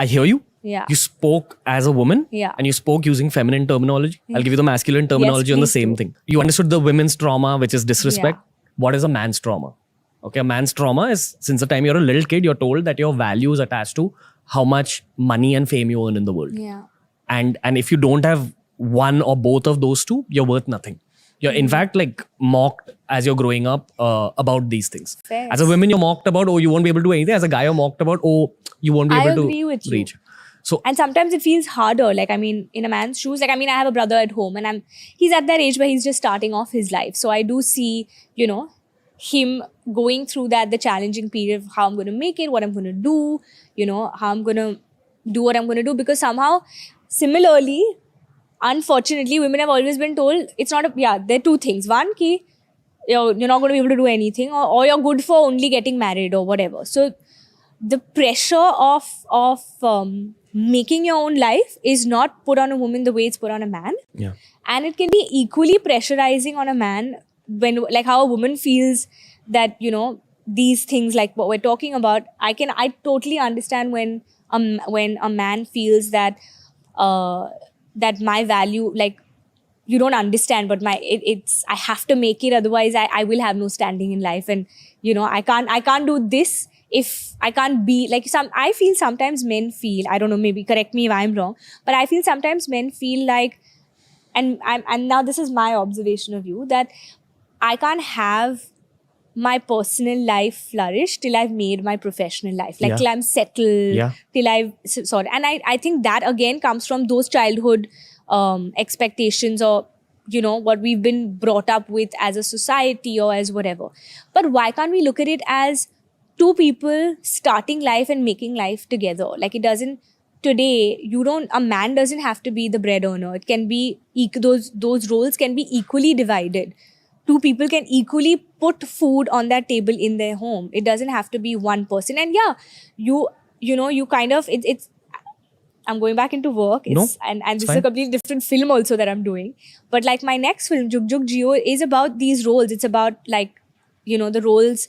I hear you. Yeah. You spoke as a woman. Yeah. And you spoke using feminine terminology. I'll give you the masculine terminology on the please same do. thing. You understood the women's trauma, which is disrespect. Yeah. What is a man's trauma? Okay, a man's trauma is, since the time you're a little kid, you're told that your value is attached to how much money and fame you earn in the world. Yeah. And if you don't have one or both of those two, you're worth nothing. You're in fact like mocked as you're growing up about these things. Fair. As a woman, you're mocked about, oh, you won't be able to do anything. As a guy, you're mocked about, oh, you won't be I able agree to with you. reach. So And sometimes it feels harder. Like, I mean, in a man's shoes, like, I mean, I have a brother at home and he's at that age where he's just starting off his life. So I do see, you know, him going through the challenging period of how I'm going to make it, what I'm going to do, you know, how I'm going to do what I'm going to do. Because somehow, similarly, unfortunately, women have always been told it's not there are two things. One, ki, you're not going to be able to do anything, or you're good for only getting married or whatever. So the pressure of making your own life is not put on a woman the way it's put on a man. yeah. And it can be equally pressurizing on a man when, like, how a woman feels that, you know, these things like what we're talking about. I totally understand when a man feels that that my value, like, you don't understand, but it's I have to make it, otherwise I will have no standing in life. And, you know, I can't do this if I can't be like I feel sometimes men feel, I don't know, maybe correct me if I'm wrong, but I feel sometimes men feel like, and now this is my observation of you, that I can't have my personal life flourish till I've made my professional life, like till I'm settled, till sorry. And I think that again comes from those childhood expectations, or, you know, what we've been brought up with as a society or as whatever. But why can't we look at it as two people starting life and making life together? Like, it doesn't, today, a man doesn't have to be the bread earner. It can be, those roles can be equally divided. Two people can equally put food on that table in their home. It doesn't have to be one person. And yeah, you know, you kind of, it's I'm going back into work. And this is a completely different film also that I'm doing. But like my next film, Jug Jug Jio, is about these roles. It's about, like, you know, the roles